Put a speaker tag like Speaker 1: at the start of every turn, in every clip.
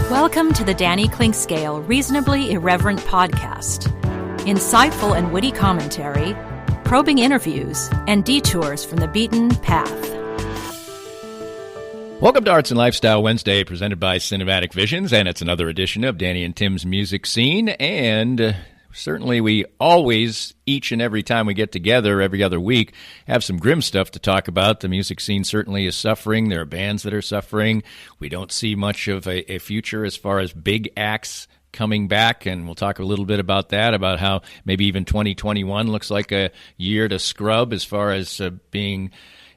Speaker 1: Welcome to the Danny Clinkscale Reasonably Irreverent podcast. Insightful and witty commentary, probing interviews, and detours from the beaten path.
Speaker 2: Welcome to Arts and Lifestyle Wednesday, presented by Cinematic Visions, and it's another edition of Danny and Tim's Music Scene, and certainly we always, each and every time we get together, every other week, have some grim stuff to talk about. The music scene certainly is suffering. There are bands that are suffering. We don't see much of a future as far as big acts coming back, and we'll talk a little bit about that, about how maybe even 2021 looks like a year to scrub as far as being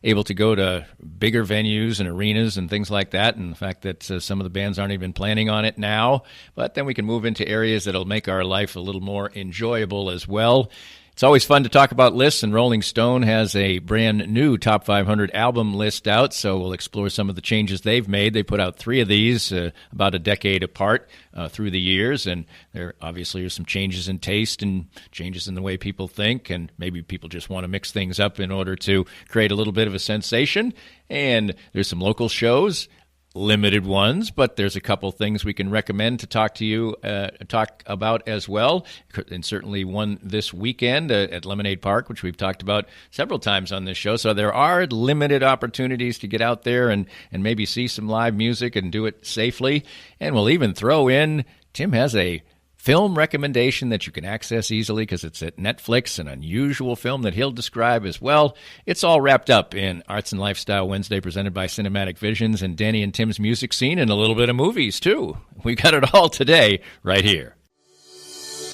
Speaker 2: able to go to bigger venues and arenas and things like that, and the fact that some of the bands aren't even planning on it now. But then we can move into areas that'll make our life a little more enjoyable as well. It's always fun to talk about lists, and Rolling Stone has a brand new Top 500 album list out, so we'll explore some of the changes they've made. They put out 3 of these about a decade apart through the years, and there obviously are some changes in taste and changes in the way people think, and maybe people just want to mix things up in order to create a little bit of a sensation. And there's some local shows, limited ones, but there's a couple things we can recommend to talk about as well, and certainly one this weekend at Lemonade Park, which we've talked about several times on this show. So there are limited opportunities to get out there and maybe see some live music and do it safely. And we'll even throw in, Tim has a film recommendation that you can access easily because it's at Netflix, an unusual film that he'll describe as well. It's all wrapped up in Arts and Lifestyle Wednesday, presented by Cinematic Visions and Danny and Tim's Music Scene, and a little bit of movies, too. We got it all today, right here.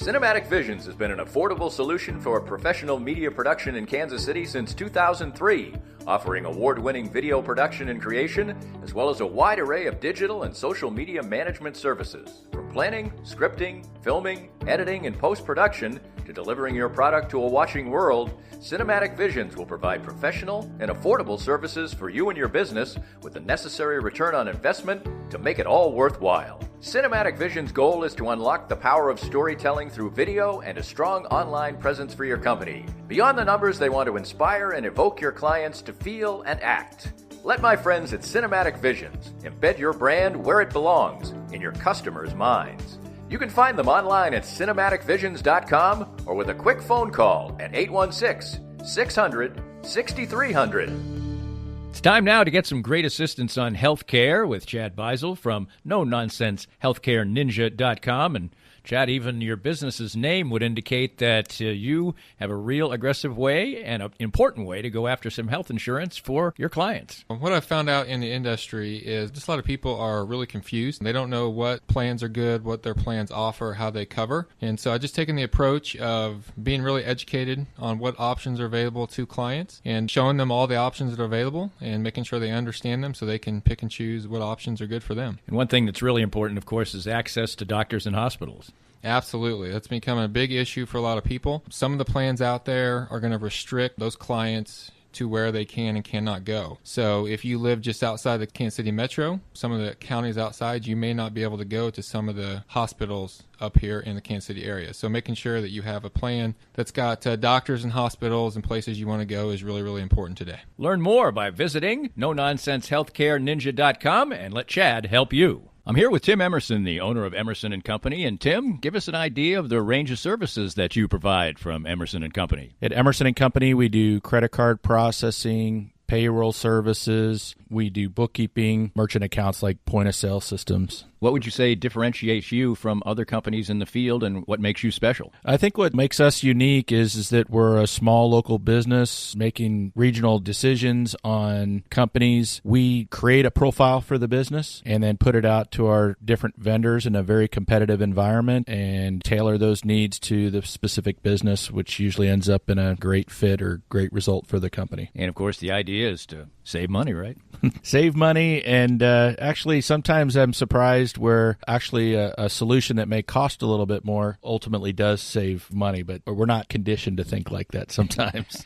Speaker 2: Cinematic Visions has been an affordable solution for professional media production in Kansas City since 2003, offering award-winning video production and creation, as well as a wide array of digital and social media management services. From planning, scripting, filming, editing, and post-production, to delivering your product to a watching world, Cinematic Visions will provide professional and affordable services for you and your business with the necessary return on investment to make it all worthwhile. Cinematic Visions' goal is to unlock the power of storytelling through video and a strong online presence for your company. Beyond the numbers, they want to inspire and evoke your clients to feel and act. Let my friends at Cinematic Visions embed your brand where it belongs, in your customers' minds. You can find them online at cinematicvisions.com or with a quick phone call at 816-600-6300. It's time now to get some great assistance on healthcare with Chad Beisel from NoNonsenseHealthcareNinja.com. And Chad, even your business's name would indicate that you have a real aggressive way and an important way to go after some health insurance for your clients.
Speaker 3: What I've found out in the industry is just a lot of people are really confused. They don't know what plans are good, what their plans offer, how they cover. And so I've just taken the approach of being really educated on what options are available to clients and showing them all the options that are available and making sure they understand them so they can pick and choose what options are good for them.
Speaker 2: And one thing that's really important, of course, is access to doctors and hospitals.
Speaker 3: Absolutely. That's becoming a big issue for a lot of people. Some of the plans out there are going to restrict those clients to where they can and cannot go. So if you live just outside the Kansas City metro, some of the counties outside, you may not be able to go to some of the hospitals up here in the Kansas City area. So making sure that you have a plan that's got doctors and hospitals and places you want to go is really, really important today.
Speaker 2: Learn more by visiting NoNonsenseHealthcareNinja.com and let Chad help you. I'm here with Tim Emerson, the owner of Emerson & Company. And Tim, give us an idea of the range of services that you provide from Emerson & Company.
Speaker 4: At Emerson & Company, we do credit card processing, payroll services. We do bookkeeping, merchant accounts like point-of-sale systems.
Speaker 2: What would you say differentiates you from other companies in the field, and what makes you special?
Speaker 4: I think what makes us unique is that we're a small local business making regional decisions on companies. We create a profile for the business and then put it out to our different vendors in a very competitive environment and tailor those needs to the specific business, which usually ends up in a great fit or great result for the company.
Speaker 2: And, of course, the idea is to save money, right?
Speaker 4: Save money, and actually sometimes I'm surprised where actually a solution that may cost a little bit more ultimately does save money, but we're not conditioned to think like that sometimes.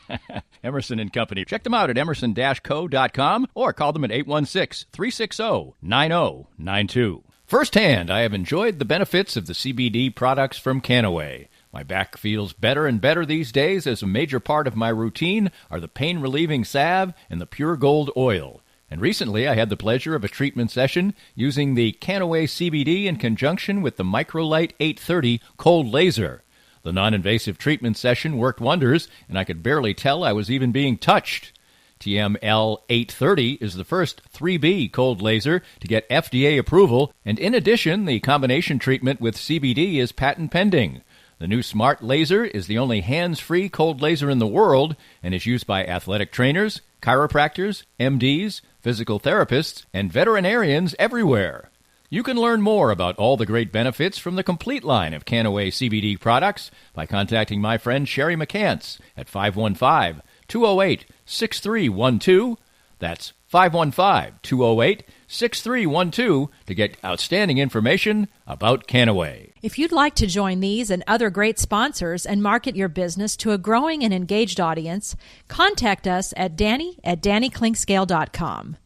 Speaker 2: Emerson & Company. Check them out at emerson-co.com or call them at 816-360-9092. Firsthand, I have enjoyed the benefits of the CBD products from Canaway. My back feels better and better these days as a major part of my routine are the pain-relieving salve and the pure gold oil. And recently, I had the pleasure of a treatment session using the Canaway CBD in conjunction with the Microlight 830 cold laser. The non-invasive treatment session worked wonders, and I could barely tell I was even being touched. TML 830 is the first 3B cold laser to get FDA approval, and in addition, the combination treatment with CBD is patent pending. The new smart laser is the only hands-free cold laser in the world and is used by athletic trainers, chiropractors, MDs, physical therapists, and veterinarians everywhere. You can learn more about all the great benefits from the complete line of Canaway CBD products by contacting my friend Sherry McCants at 515-208-6312. That's 515-208-6312 to get outstanding information about Canaway.
Speaker 1: If you'd like to join these and other great sponsors and market your business to a growing and engaged audience, contact us at danny@dannyclinkscale.com.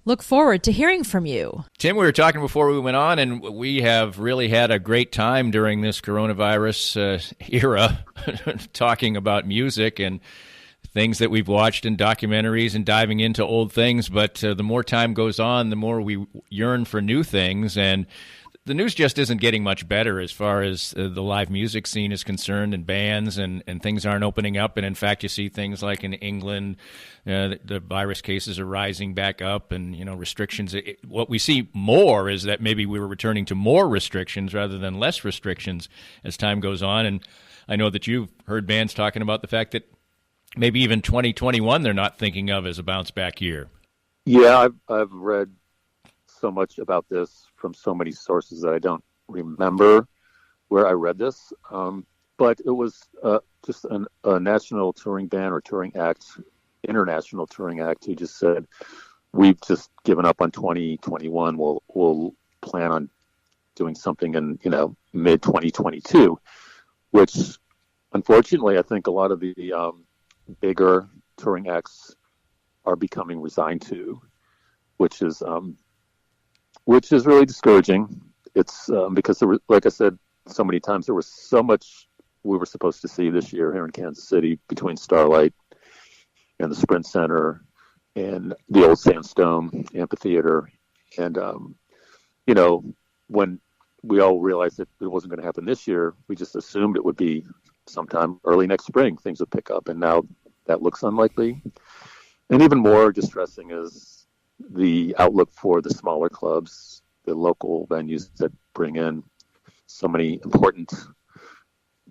Speaker 1: Look forward to hearing from you.
Speaker 2: Tim, we were talking before we went on, and we have really had a great time during this coronavirus era talking about music and things that we've watched in documentaries and diving into old things. But the more time goes on, the more we yearn for new things. And the news just isn't getting much better as far as the live music scene is concerned, and bands and things aren't opening up. And in fact, you see things like in England, the virus cases are rising back up, and restrictions. What we see more is that maybe we were returning to more restrictions rather than less restrictions as time goes on. And I know that you've heard bands talking about the fact that maybe even 2021 they're not thinking of as a bounce back year.
Speaker 5: Yeah, I've read so much about this from so many sources that I don't remember where I read this. But it was just a national touring band or touring act, international touring act, who just said, we've just given up on 2021. We'll plan on doing something in, mid 2022, which unfortunately I think a lot of the bigger touring acts are becoming resigned to, which is really discouraging. It's because there was, like I said so many times, there was so much we were supposed to see this year here in Kansas City between Starlight and the Sprint Center and the old Sandstone Amphitheater. And, when we all realized that it wasn't going to happen this year, we just assumed it would be sometime early next spring, things would pick up. And now that looks unlikely. And even more distressing is the outlook for the smaller clubs, the local venues that bring in so many important,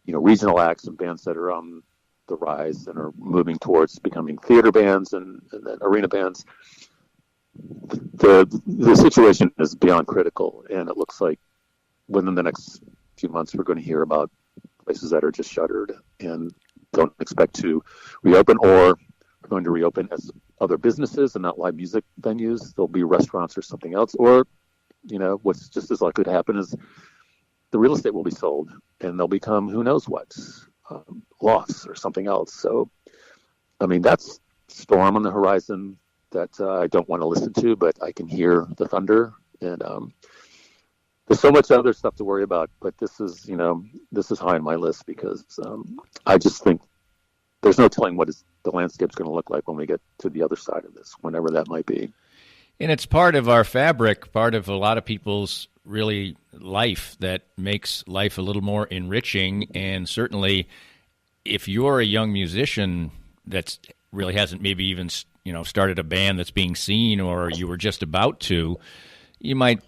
Speaker 5: regional acts and bands that are on the rise and are moving towards becoming theater bands and then arena bands. The situation is beyond critical, and it looks like within the next few months we're going to hear about places that are just shuttered and don't expect to reopen, or are going to reopen as other businesses and not live music venues. There'll be restaurants or something else, or what's just as likely to happen is the real estate will be sold and they'll become who knows what, lofts or something else. So, that's storm on the horizon that I don't want to listen to, but I can hear the thunder. And there's so much other stuff to worry about, but this is high on my list because I just think there's no telling what the landscape's going to look like when we get to the other side of this, whenever that might be.
Speaker 2: And it's part of our fabric, part of a lot of people's really life that makes life a little more enriching. And certainly if you're a young musician that really hasn't maybe even started a band that's being seen, or you were just about to, you might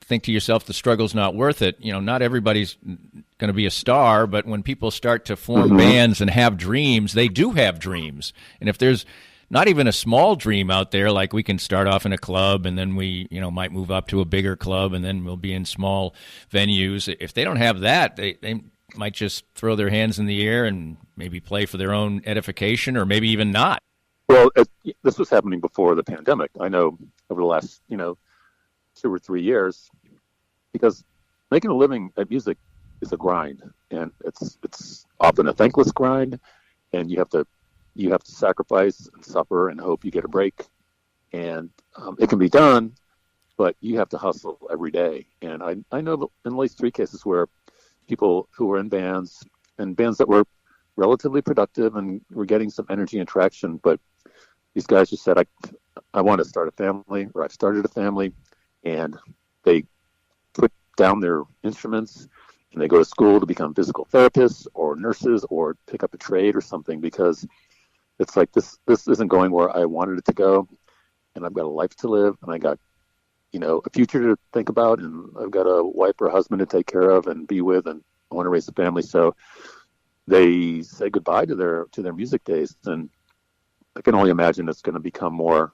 Speaker 2: think to yourself, the struggle's not worth it. Not everybody's going to be a star, but when people start to form bands and have dreams, they do have dreams. And if there's not even a small dream out there, like we can start off in a club and then we, might move up to a bigger club and then we'll be in small venues. If they don't have that, they might just throw their hands in the air and maybe play for their own edification, or maybe even not.
Speaker 5: Well, this was happening before the pandemic. I know over the last, 2 or 3 years, because making a living at music is a grind, and it's often a thankless grind, and you have to sacrifice and suffer and hope you get a break, and it can be done, but you have to hustle every day. And I know in at least 3 cases where people who were in bands that were relatively productive and were getting some energy and traction, but these guys just said, I want to start a family, or I've started a family, and they put down their instruments and they go to school to become physical therapists or nurses or pick up a trade or something, because it's like this isn't going where I wanted it to go, and I've got a life to live, and I got a future to think about, and I've got a wife or a husband to take care of and be with, and I want to raise a family. So they say goodbye to their music days, and I can only imagine it's going to become more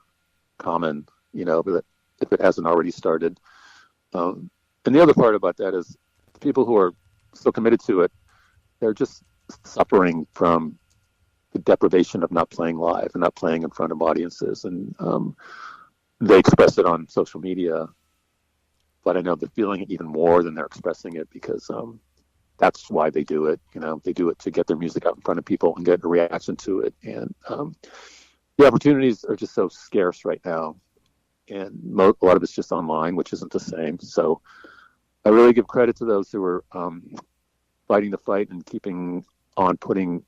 Speaker 5: common, but if it hasn't already started. And the other part about that is the people who are so committed to it, they're just suffering from the deprivation of not playing live and not playing in front of audiences. And they express it on social media, but I know they're feeling it even more than they're expressing it, because that's why they do it. They do it to get their music out in front of people and get a reaction to it. And the opportunities are just so scarce right now. And a lot of it's just online, which isn't the same. So I really give credit to those who are fighting the fight and keeping on putting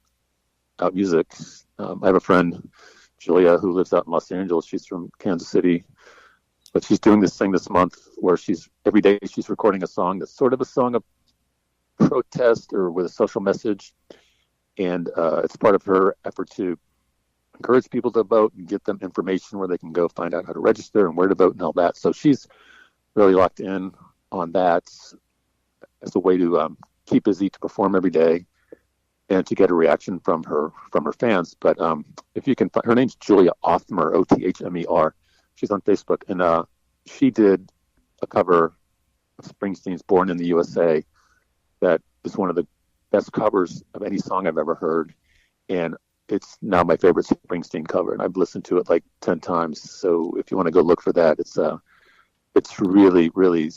Speaker 5: out music. I have a friend, Julia, who lives out in Los Angeles. She's from Kansas City, but she's doing this thing this month where every day she's recording a song that's sort of a song of protest or with a social message. And it's part of her effort to encourage people to vote and get them information where they can go find out how to register and where to vote and all that. So she's really locked in on that as a way to keep busy, to perform every day, and to get a reaction from her fans. But if you can find, her name's Julia Othmer, Othmer. She's on Facebook, and she did a cover of Springsteen's "Born in the USA" that is one of the best covers of any song I've ever heard, and it's now my favorite Springsteen cover, and I've listened to it like 10 times. So if you want to go look for that, it's really, really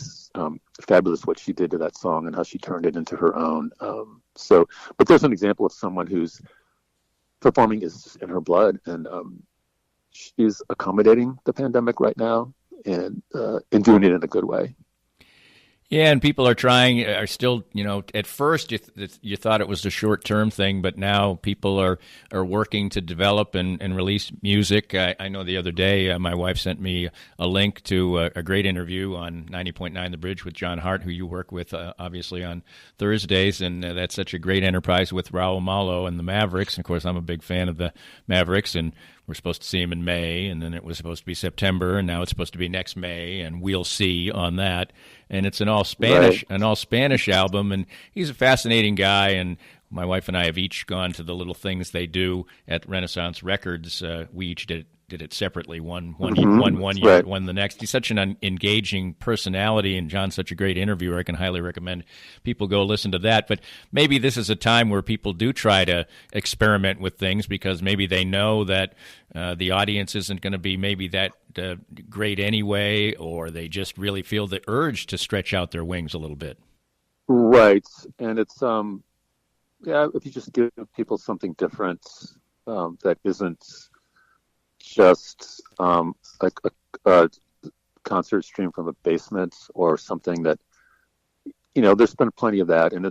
Speaker 5: fabulous what she did to that song and how she turned it into her own. But there's an example of someone who's performing is in her blood, and she's accommodating the pandemic right now and doing it in a good way.
Speaker 2: Yeah, and people are still, at first you thought it was a short-term thing, but now people are working to develop and release music. I know the other day my wife sent me a link to a great interview on 90.9 The Bridge with John Hart, who you work with, obviously, on Thursdays, and that's such a great enterprise with Raul Malo and the Mavericks. And of course, I'm a big fan of the Mavericks, and we're supposed to see him in May, and then it was supposed to be September, and now it's supposed to be next May, and we'll see on that. And it's an all Spanish album, and he's a fascinating guy. And my wife and I have each gone to the little things they do at Renaissance Records. We each did it separately. One year, right. One the next. He's such an engaging personality, and John's such a great interviewer. I can highly recommend people go listen to that. But maybe this is a time where people do try to experiment with things, because maybe they know that the audience isn't going to be maybe that great anyway, or they just really feel the urge to stretch out their wings a little bit.
Speaker 5: Right. And it's, if you just give people something different that isn't just like a concert stream from a basement or something that, there's been plenty of that. And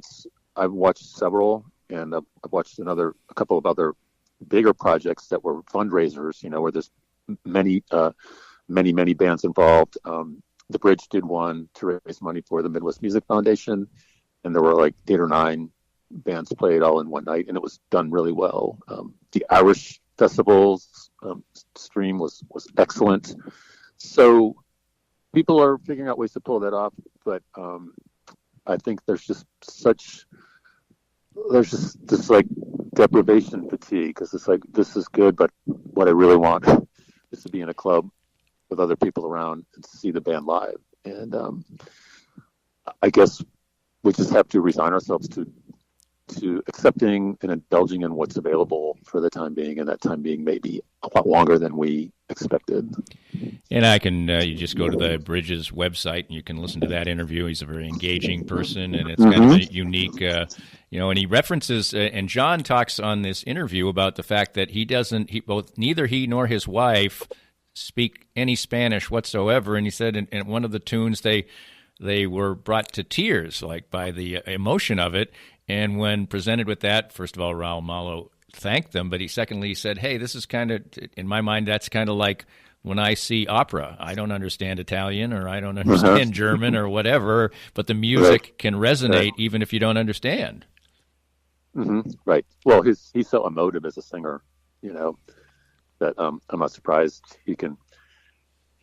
Speaker 5: I've watched several, and I've watched a couple of other bigger projects that were fundraisers, where there's many bands involved. The Bridge did one to raise money for the Midwest Music Foundation, and there were like 8 or 9 bands played all in one night, and it was done really well. The Irish Festival's stream was excellent. So people are figuring out ways to pull that off, but I think there's just this like deprivation fatigue, because it's like, this is good, but what I really want is to be in a club with other people around and see the band live. And I guess we just have to resign ourselves to accepting and indulging in what's available for the time being, and that time being maybe a lot longer than we expected.
Speaker 2: And I can, you just go to the Bridges website and you can listen to that interview. He's a very engaging person, and it's kind of a unique, and he references, and John talks on this interview about the fact that neither he nor his wife speak any Spanish whatsoever. And he said in one of the tunes they were brought to tears, like by the emotion of it. And when presented with that, first of all, Raul Malo thanked them, but he secondly said, hey, this is kind of, in my mind, that's kind of like when I see opera. I don't understand Italian or I don't understand German or whatever, but the music can resonate even if you don't understand.
Speaker 5: Right. Well, he's so emotive as a singer, that I'm not surprised he can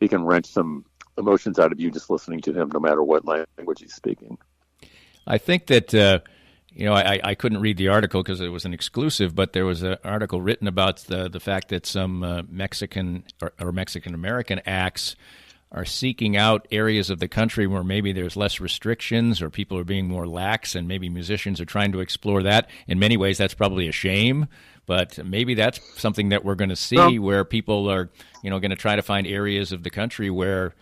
Speaker 5: wrench some emotions out of you just listening to him, no matter what language he's speaking.
Speaker 2: I think that I couldn't read the article because it was an exclusive, but there was an article written about the fact that some Mexican or Mexican American acts are seeking out areas of the country where maybe there's less restrictions or people are being more lax, and maybe musicians are trying to explore that. In many ways, that's probably a shame, but maybe that's something that we're going to see where people are, going to try to find areas of the country where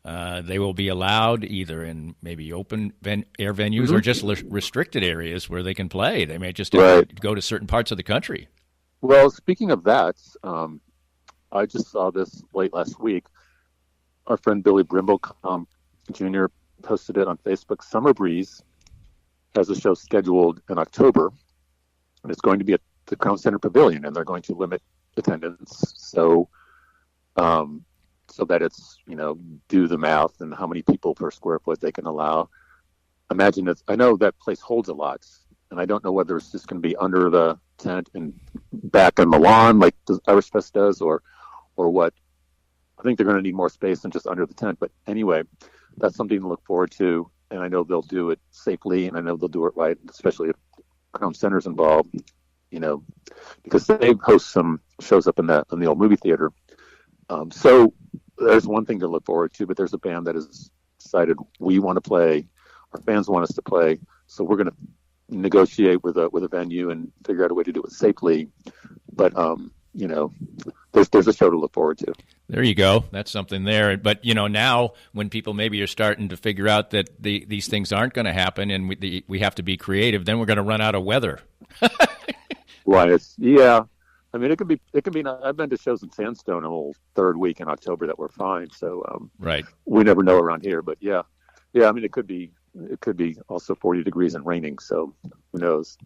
Speaker 2: they will be allowed either in maybe open air venues or just restricted areas where they can play. They may just go to certain parts of the country.
Speaker 5: Well, speaking of that, I just saw this late last week. Our friend Billy Brimblecom Jr. posted it on Facebook. Summer Breeze has a show scheduled in October, and it's going to be at the Crown Center Pavilion, and they're going to limit attendance. So that it's, do the math and how many people per square foot they can allow. Imagine I know that place holds a lot, and I don't know whether it's just going to be under the tent and back on the lawn like the Irish Fest does, or what. I think they're going to need more space than just under the tent. But anyway, that's something to look forward to. And I know they'll do it safely, and I know they'll do it right, especially if Crown Center's involved, because they host some shows up in the old movie theater. So there's one thing to look forward to, but there's a band that has decided we want to play, our fans want us to play. So we're going to negotiate with a venue and figure out a way to do it safely. But, there's a show to look forward to.
Speaker 2: There you go. That's something there. But, now when people maybe are starting to figure out that these things aren't going to happen and we have to be creative, then we're going to run out of weather.
Speaker 5: Right. Yeah. I mean, it can be. I've been to shows in Sandstone a whole third week in October that were fine. So,
Speaker 2: right.
Speaker 5: We never know around here, but yeah. I mean, it could be also 40 degrees and raining. So who knows?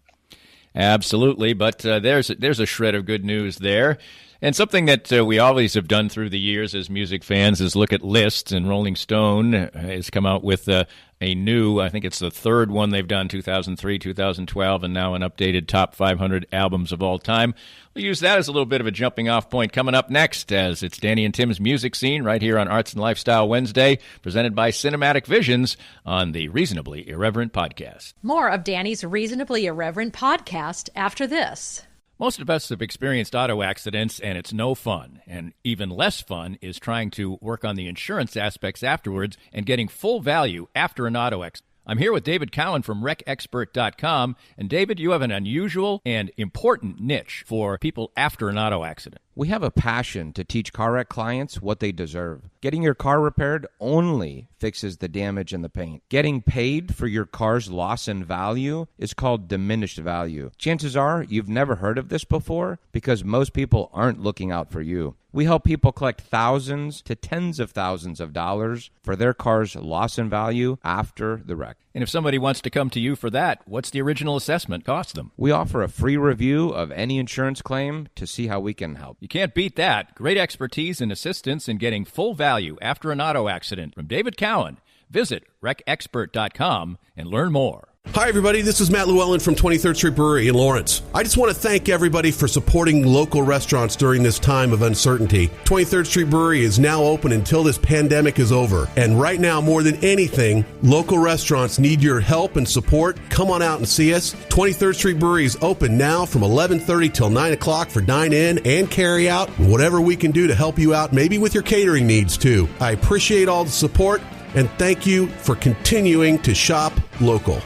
Speaker 2: Absolutely, but there's a shred of good news there. And something that we always have done through the years as music fans is look at lists, and Rolling Stone has come out with a new, I think it's the third one they've done, 2003, 2012, and now an updated top 500 albums of all time. We'll use that as a little bit of a jumping off point coming up next, as it's Danny and Tim's Music Scene right here on Arts and Lifestyle Wednesday, presented by Cinematic Visions on the Reasonably Irreverent Podcast.
Speaker 1: More of Danny's Reasonably Irreverent Podcast after this.
Speaker 2: Most of us have experienced auto accidents, and it's no fun. And even less fun is trying to work on the insurance aspects afterwards and getting full value after an auto accident. I'm here with David Cowan from WreckExpert.com. And David, you have an unusual and important niche for people after an auto accident.
Speaker 6: We have a passion to teach car wreck clients what they deserve. Getting your car repaired only fixes the damage and the paint. Getting paid for your car's loss in value is called diminished value. Chances are you've never heard of this before because most people aren't looking out for you. We help people collect thousands to tens of thousands of dollars for their car's loss in value after the wreck.
Speaker 2: And if somebody wants to come to you for that, what's the original assessment cost them?
Speaker 6: We offer a free review of any insurance claim to see how we can help.
Speaker 2: You can't beat that. Great expertise and assistance in getting full value after an auto accident from David Cowan. Visit RecExpert.com and learn more.
Speaker 7: Hi, everybody. This is Matt Llewellyn from 23rd Street Brewery in Lawrence. I just want to thank everybody for supporting local restaurants during this time of uncertainty. 23rd Street Brewery is now open until this pandemic is over. And right now, more than anything, local restaurants need your help and support. Come on out and see us. 23rd Street Brewery is open now from 11:30 till 9 o'clock for dine-in and carry-out. Whatever we can do to help you out, maybe with your catering needs, too. I appreciate all the support, and thank you for continuing to shop local.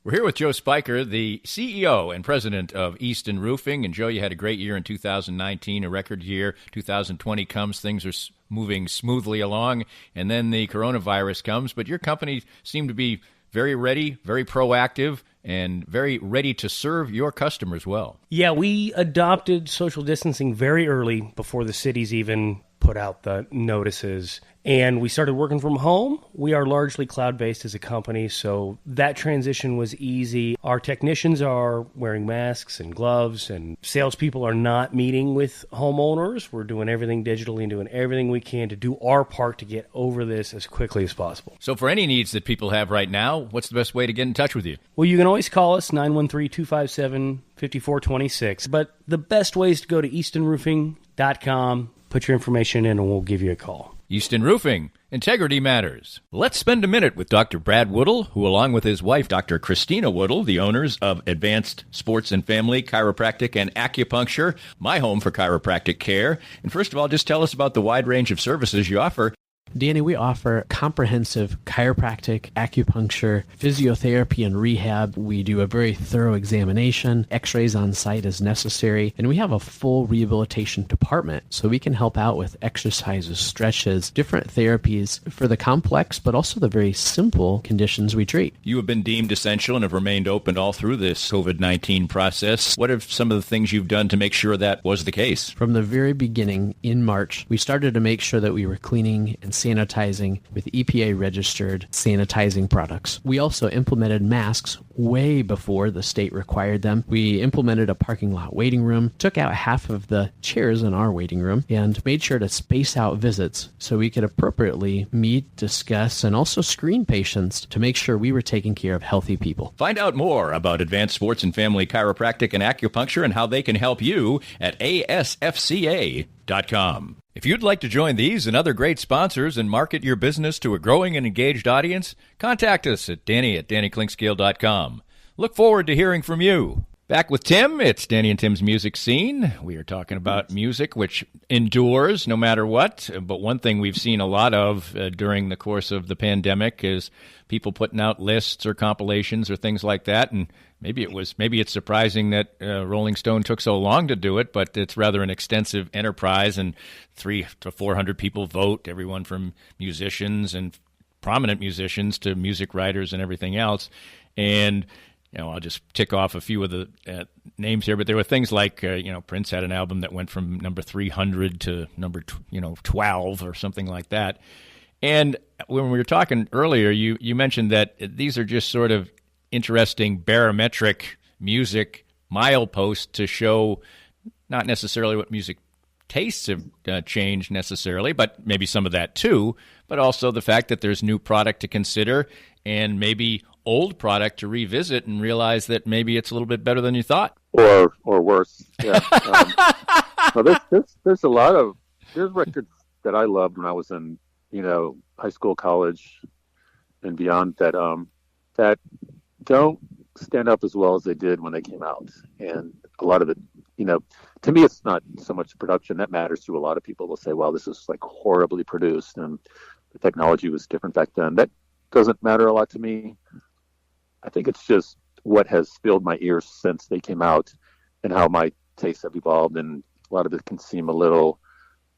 Speaker 2: We're here with Joe Spiker, the CEO and president of Easton Roofing. And Joe, you had a great year in 2019, a record year. 2020 comes, things are moving smoothly along, and then the coronavirus comes. But your company seemed to be very ready, very proactive, and very ready to serve your customers well.
Speaker 8: Yeah, we adopted social distancing very early before the cities even put put out the notices. And we started working from home. We are largely cloud-based as a company, so that transition was easy. Our technicians are wearing masks and gloves, and salespeople are not meeting with homeowners. We're doing everything digitally and doing everything we can to do our part to get over this as quickly as possible.
Speaker 2: So for any needs that people have right now, what's the best way to get in touch with you?
Speaker 8: Well, you can always call us, 913-257-5426. But the best way is to go to eastonroofing.com, put your information in, and we'll give you a call.
Speaker 2: Easton Roofing. Integrity matters. Let's spend a minute with Dr. Brad Woodle, who along with his wife, Dr. Christina Woodle, the owners of Advanced Sports and Family Chiropractic and Acupuncture, my home for chiropractic care. And first of all, just tell us about the wide range of services you offer.
Speaker 9: Danny, we offer comprehensive chiropractic, acupuncture, physiotherapy, and rehab. We do a very thorough examination, x-rays on site as necessary, and we have a full rehabilitation department, so we can help out with exercises, stretches, different therapies for the complex, but also the very simple conditions we treat.
Speaker 2: You have been deemed essential and have remained open all through this COVID-19 process. What are some of the things you've done to make sure that was the case?
Speaker 9: From the very beginning, in March, we started to make sure that we were cleaning and sanitizing with EPA-registered sanitizing products. We also implemented masks way before the state required them. We implemented a parking lot waiting room, took out half of the chairs in our waiting room, and made sure to space out visits so we could appropriately meet, discuss, and also screen patients to make sure we were taking care of healthy people.
Speaker 2: Find out more about Advanced Sports and Family Chiropractic and Acupuncture and how they can help you at asfca.com. If you'd like to join these and other great sponsors and market your business to a growing and engaged audience, contact us at danny@dannyclinkscale.com. Look forward to hearing from you. Back with Tim, it's Danny and Tim's Music Scene. We are talking about music, which endures no matter what. But one thing we've seen a lot of during the course of the pandemic is people putting out lists or compilations or things like that. And maybe it's surprising that Rolling Stone took so long to do it, but it's rather an extensive enterprise, and 300 to 400 people vote, everyone from musicians and prominent musicians to music writers and everything else. And I'll just tick off a few of the names here, but there were things like, Prince had an album that went from number 300 to number 12 or something like that. And when we were talking earlier, you mentioned that these are just sort of interesting barometric music mileposts to show not necessarily what music tastes have changed necessarily, but maybe some of that too, but also the fact that there's new product to consider and maybe old product to revisit and realize that maybe it's a little bit better than you thought.
Speaker 5: Or worse. Yeah. There's a lot of records that I loved when I was in high school, college, and beyond that don't stand up as well as they did when they came out. And a lot of it, to me, it's not so much production that matters to a lot of people. They'll say, well, this is like horribly produced and the technology was different back then. That doesn't matter a lot to me. I think it's just what has filled my ears since they came out and how my tastes have evolved. And a lot of it can seem a little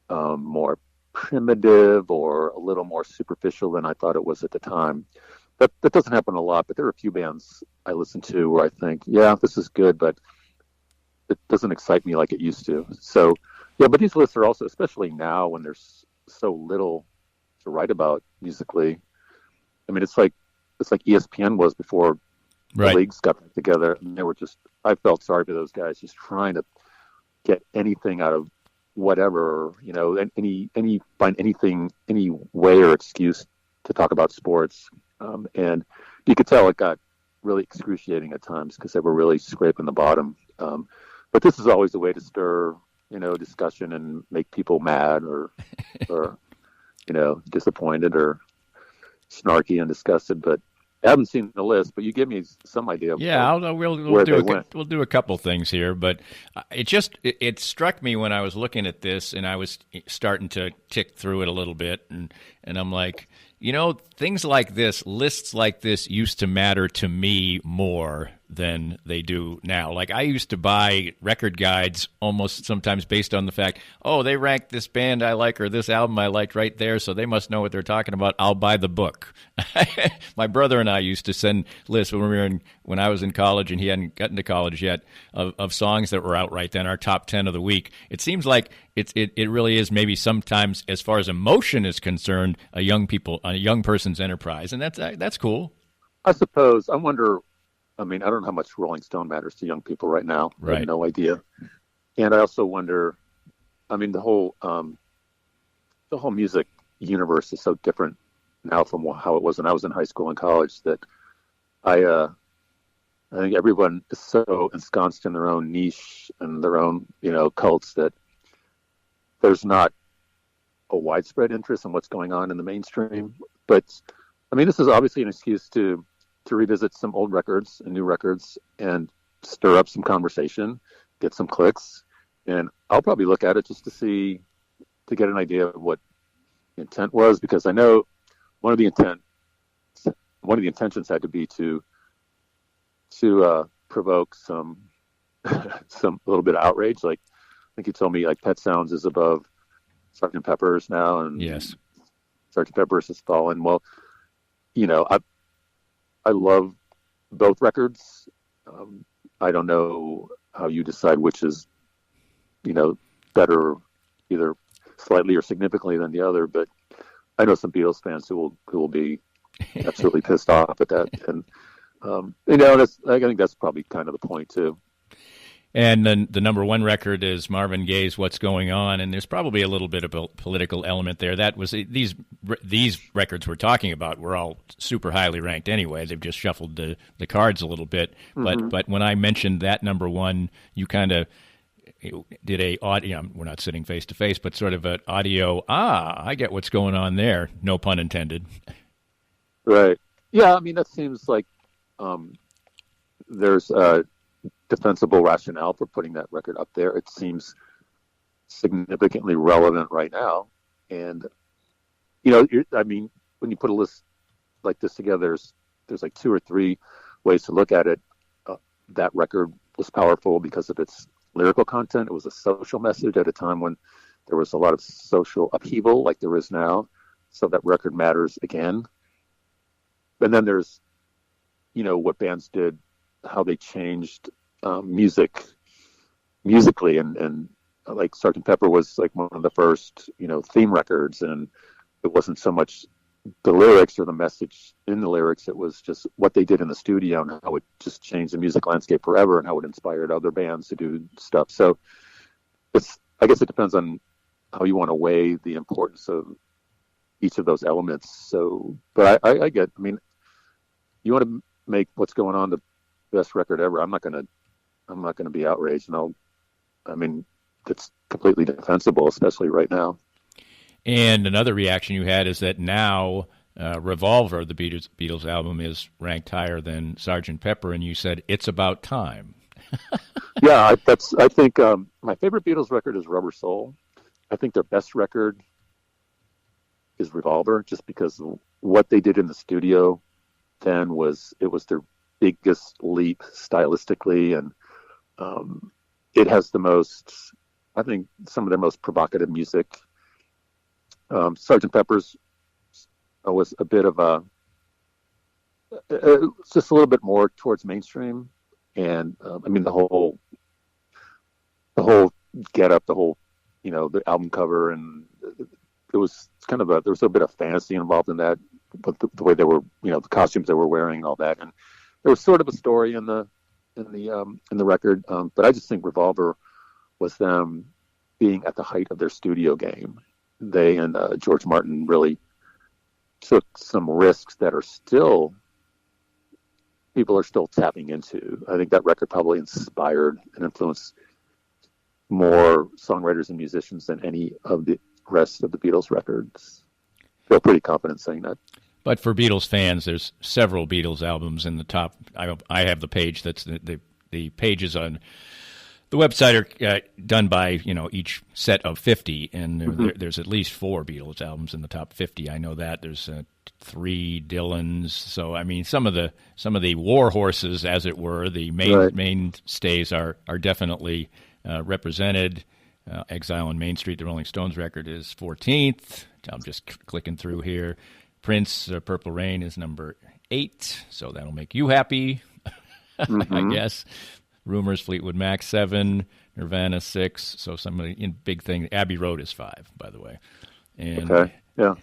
Speaker 5: more primitive or a little more superficial than I thought it was at the time. That doesn't happen a lot, but there are a few bands I listen to where I think, yeah, this is good, but it doesn't excite me like it used to. So, yeah, but these lists are also, especially now when there's so little to write about musically. I mean, it's like ESPN was before the leagues got back together, and they were just, I felt sorry for those guys just trying to get anything out of whatever, find anything, any way or excuse to talk about sports. And you could tell it got really excruciating at times because they were really scraping the bottom. But this is always a way to stir, discussion and make people mad or disappointed or snarky and disgusted. But I haven't seen the list, but you give me some idea.
Speaker 2: Yeah, we'll do a couple things here, but it struck me when I was looking at this and I was starting to tick through it a little bit, and I'm like, You know, things like this, lists like this used to matter to me more than they do now. Like, I used to buy record guides almost sometimes based on the fact, oh, they ranked this band I like or this album I liked right there, so they must know what they're talking about. I'll buy the book. My brother and I used to send lists when I was in college and he hadn't gotten to college yet of songs that were out right then, our top 10 of the week. It seems like it really is maybe sometimes, as far as emotion is concerned, a young person's enterprise, and that's cool.
Speaker 5: I suppose. I wonder. I mean, I don't know how much Rolling Stone matters to young people right now.
Speaker 2: Right.
Speaker 5: I have no idea. And I also wonder. I mean, the whole music universe is so different now from how it was when I was in high school and college. That I think everyone is so ensconced in their own niche and their own cults that there's not a widespread interest in what's going on in the mainstream. But I mean, this is obviously an excuse to revisit some old records and new records and stir up some conversation, get some clicks. And I'll probably look at it just to get an idea of what the intent was, because I know one of the intentions had to be to provoke some little bit of outrage. Like, I think you told me like Pet Sounds is above Sgt. Pepper's now, and
Speaker 2: yes,
Speaker 5: Sgt. Pepper's has fallen. Well, I love both records. I don't know how you decide which is, better, either slightly or significantly than the other. But I know some Beatles fans who will be absolutely pissed off at that, and I think that's probably kind of the point too.
Speaker 2: And then the number one record is Marvin Gaye's "What's Going On," and there's probably a little bit of a political element there. That was these records we're talking about were all super highly ranked anyway. They've just shuffled the cards a little bit.
Speaker 5: Mm-hmm.
Speaker 2: But when I mentioned that number one, you kind of did a audio. We're not sitting face to face, but sort of an audio. I get what's going on there. No pun intended.
Speaker 5: Right. Yeah. I mean, that seems like there's a defensible rationale for putting that record up there. It seems significantly relevant right now. And, I mean, when you put a list like this together, there's like two or three ways to look at it. That record was powerful because of its lyrical content. It was a social message at a time when there was a lot of social upheaval like there is now. So that record matters again. And then there's, what bands did, how they changed musically, and like Sgt. Pepper was like one of the first, theme records, and it wasn't so much the lyrics or the message in the lyrics, it was just what they did in the studio and how it just changed the music landscape forever and how it inspired other bands to do stuff. So I guess it depends on how you want to weigh the importance of each of those elements. So, but I get, I mean, you want to make What's Going On the best record ever. I'm not going to be outraged, and it's completely defensible, especially right now.
Speaker 2: And another reaction you had is that now Revolver, the Beatles album, is ranked higher than Sgt. Pepper, and you said it's about time.
Speaker 5: Yeah, I think my favorite Beatles record is Rubber Soul. I think their best record is Revolver, just because what they did in the studio then was their biggest leap stylistically, and it has some of their most provocative music. Sgt. Pepper's was a bit of just a little bit more towards mainstream, and the whole get up, the whole the album cover, and it was kind of there was a bit of fantasy involved in that, but the way they were, the costumes they were wearing and all that, and there was sort of a story in the record, but I just think Revolver was them being at the height of their studio game. They and George Martin really took some risks that people are still tapping into. I think that record probably inspired and influenced more songwriters and musicians than any of the rest of the Beatles records. I feel pretty confident saying that.
Speaker 2: But for Beatles fans, there's several Beatles albums in the top. I have the page that's the pages on The website are done by, each set of 50, and there's at least 4 Beatles albums in the top 50. I know that. There's 3 Dylans. So, I mean, some of the war horses, as it were, the mainstays are definitely represented. Exile on Main Street, the Rolling Stones record, is 14th. I'm just clicking through here. Prince, Purple Rain, is number 8, so that'll make you happy, I guess. Rumors, Fleetwood Mac, 7, Nirvana, 6. So somebody in big thing. Abbey Road is 5, by the way. And,
Speaker 5: okay. Yeah.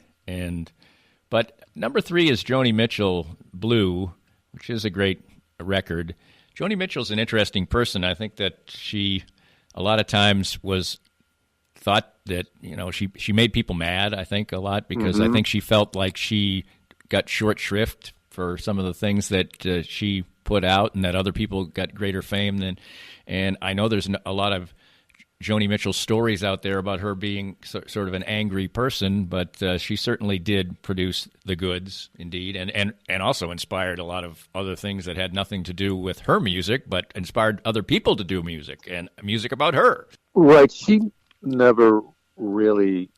Speaker 2: But number 3 is Joni Mitchell, Blue, which is a great record. Joni Mitchell's an interesting person. I think that she, a lot of times, was thought that she made people mad. I think a lot because I think she felt like she got short shrift for some of the things that she put out, and that other people got greater fame than. And I know there's a lot of Joni Mitchell stories out there about her being sort of an angry person, but she certainly did produce the goods, indeed, and also inspired a lot of other things that had nothing to do with her music, but inspired other people to do music and music about her.
Speaker 5: Right. She never really,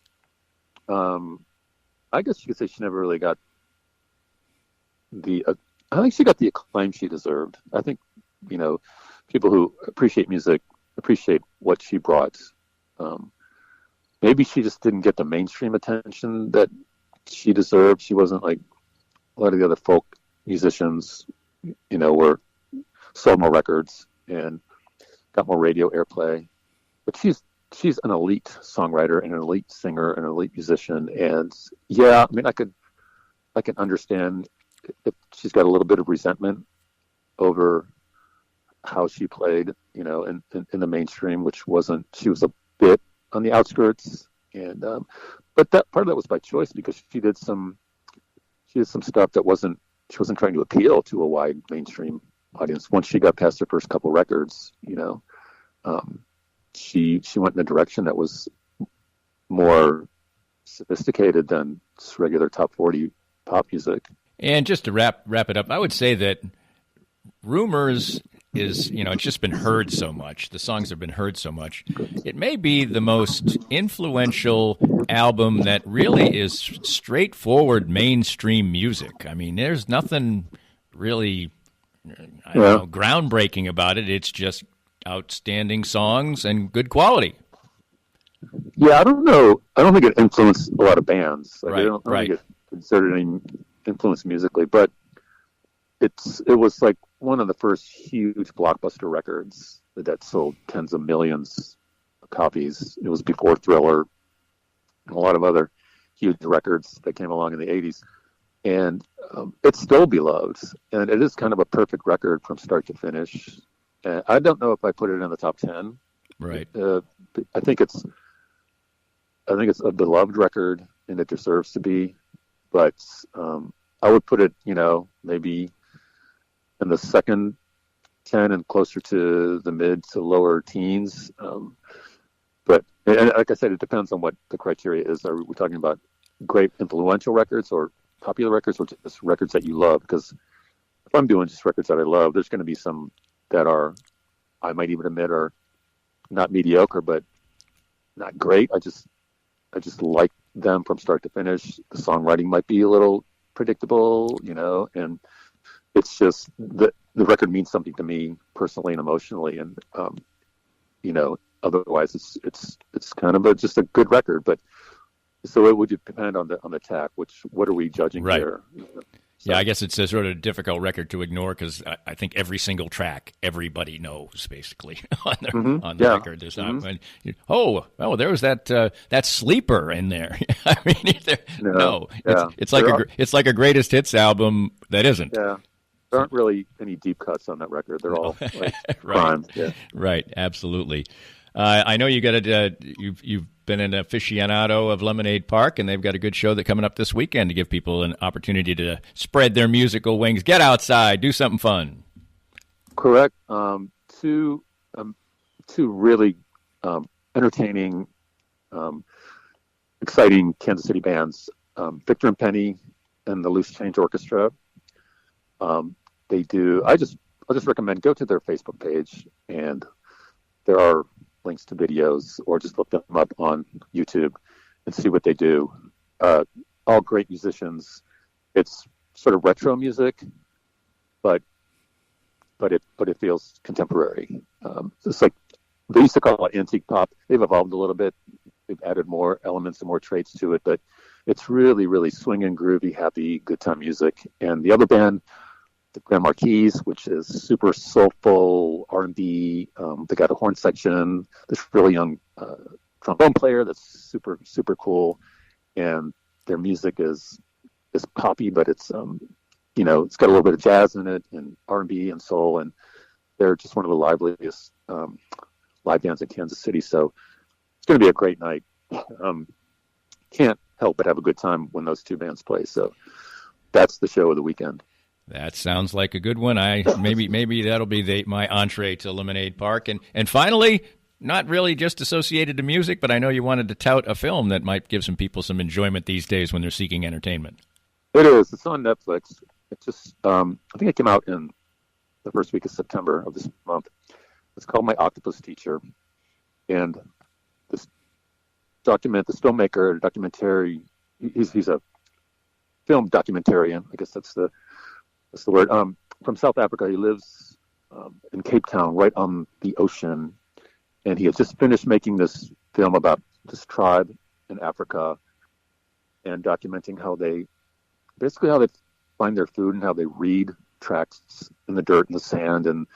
Speaker 5: I guess you could say she never really got I think she got the acclaim she deserved. I think, people who appreciate music appreciate what she brought. Maybe she just didn't get the mainstream attention that she deserved. She wasn't like a lot of the other folk musicians, were sold more records and got more radio airplay. But she's an elite songwriter and an elite singer and an elite musician. And yeah, I mean, I can understand if she's got a little bit of resentment over how she played, in the mainstream, which wasn't. She was a bit on the outskirts, and but that part of that was by choice because she did some stuff that she wasn't trying to appeal to a wide mainstream audience. Once she got past her first couple records, she went in a direction that was more sophisticated than regular top 40 pop music.
Speaker 2: And just to wrap it up, I would say that Rumors is, it's just been heard so much. The songs have been heard so much. It may be the most influential album that really is straightforward mainstream music. I mean, there's nothing really, groundbreaking about it. It's just outstanding songs and good quality.
Speaker 5: Yeah, I don't know. I don't think it influenced a lot of bands. Like,
Speaker 2: right,
Speaker 5: I don't think it considered any influence musically, but it was like one of the first huge blockbuster records that sold tens of millions of copies. It was before Thriller and a lot of other huge records that came along in the 80s. And it's still beloved. And it is kind of a perfect record from start to finish. And I don't know if I put it in the top 10.
Speaker 2: Right.
Speaker 5: I think it's a beloved record, and it deserves to be. But I would put it, maybe in the second 10 and closer to the mid to lower teens. But and like I said, it depends on what the criteria is. Are we talking about great influential records or popular records or just records that you love? Because if I'm doing just records that I love, there's going to be some that I might even admit are not mediocre, but not great. I just like them from start to finish. The songwriting might be a little predictable, and it's just the record means something to me personally and emotionally, and otherwise it's kind of just a good record. But so it would depend on the tack. What are we judging here? So.
Speaker 2: Yeah, I guess it's a sort of difficult record to ignore because I think every single track everybody knows basically on the record. There's not there was that sleeper in there. I mean, it's like a greatest hits album that isn't.
Speaker 5: Yeah, there aren't really any deep cuts on that record. They're all like crime. Yeah.
Speaker 2: Right, absolutely. I know you've been an aficionado of Lemonade Park, and they've got a good show coming up this weekend to give people an opportunity to spread their musical wings, get outside, do something fun.
Speaker 5: Correct. Two really entertaining, exciting Kansas City bands, Victor and Penny and the Loose Change Orchestra. I'll just recommend go to their Facebook page and there are links to videos, or just look them up on YouTube and see what they do. All great musicians. It's sort of retro music, but it feels contemporary. It's like they used to call it antique pop. They've evolved a little bit. They've added more elements and more traits to it, but it's really, really swinging, groovy, happy, good time music. And the other band, the Grand Marquis, which is super soulful R&B. They got a horn section. This really young trombone player that's super, super cool. And their music is poppy, but it's it's got a little bit of jazz in it, and R&B and soul, and they're just one of the liveliest live bands in Kansas City. So it's going to be a great night. Can't help but have a good time when those two bands play. So that's the show of the weekend.
Speaker 2: That sounds like a good one. Maybe that'll be my entree to Lemonade Park. And finally, not really just associated to music, but I know you wanted to tout a film that might give some people some enjoyment these days when they're seeking entertainment.
Speaker 5: It is. It's on Netflix. It just, I think it came out in the first week of September of this month. It's called My Octopus Teacher. And this filmmaker, documentary, he's a film documentarian. I guess that's the word. From South Africa. He lives in Cape Town, right on the ocean. And he had just finished making this film about this tribe in Africa and documenting how they find their food and how they read tracks in the dirt and the sand and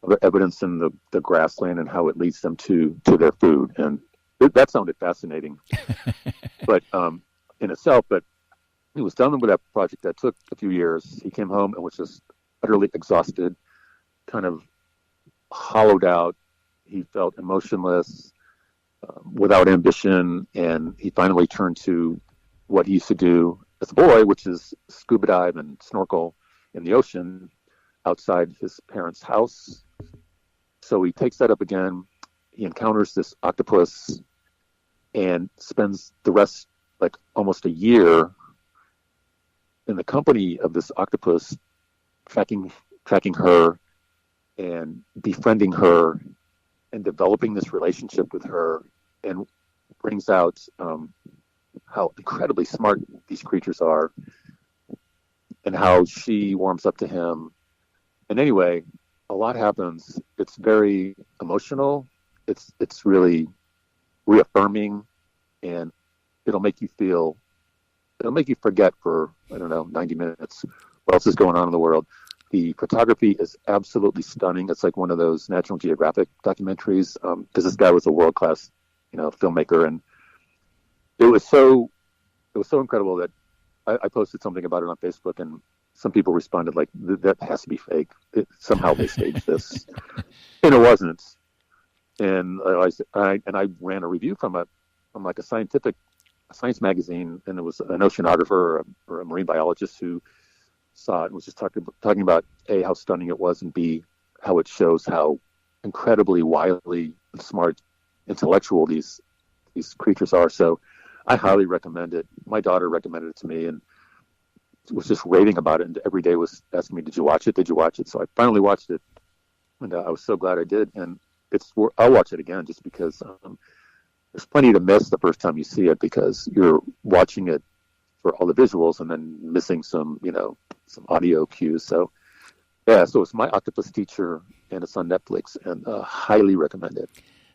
Speaker 5: other evidence in the grassland and how it leads them to their food. And that sounded fascinating, but in itself. But he was done with that project. That took a few years. He came home and was just utterly exhausted, kind of hollowed out. He felt emotionless, without ambition, and he finally turned to what he used to do as a boy, which is scuba dive and snorkel in the ocean outside his parents' house. So he takes that up again. He encounters this octopus and spends the rest, like almost a year, in the company of this octopus, tracking her and befriending her and developing this relationship with her, and brings out how incredibly smart these creatures are and how she warms up to him. And anyway, a lot happens. It's very emotional. It's really reaffirming, and it'll make you forget for, 90 minutes what else is going on in the world. The photography is absolutely stunning. It's like one of those National Geographic documentaries, because this guy was a world-class, filmmaker, and it was so incredible that I posted something about it on Facebook, and some people responded like, "That has to be fake. Somehow they staged this," and it wasn't. And I ran a review from like a science magazine, and it was an oceanographer or a marine biologist who saw it and was just talking about A, how stunning it was, and B, how it shows how incredibly wily and smart, intellectual these creatures are. So I highly recommend it. My daughter recommended it to me and was just raving about it, and every day was asking me, "Did you watch it? Did you watch it?" So I finally watched it, and I was so glad I did. And I'll watch it again just because there's plenty to miss the first time you see it, because you're watching it for all the visuals and then missing some audio cues. So it's My Octopus Teacher, and it's on Netflix, and highly recommend it.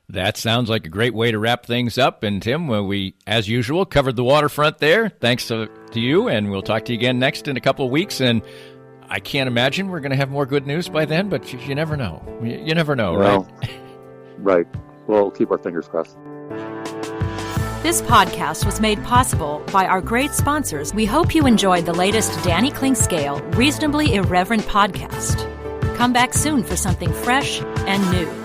Speaker 2: That sounds like a great way to wrap things up. And Tim, we, as usual, covered the waterfront there. Thanks to you, and we'll talk to you again next in a couple of weeks. And I can't imagine we're going to have more good news by then, but you never know. You never know, right?
Speaker 5: Right. We'll keep our fingers crossed.
Speaker 1: This podcast was made possible by our great sponsors. We hope you enjoyed the latest Danny Clinkscale Reasonably Irreverent podcast. Come back soon for something fresh and new.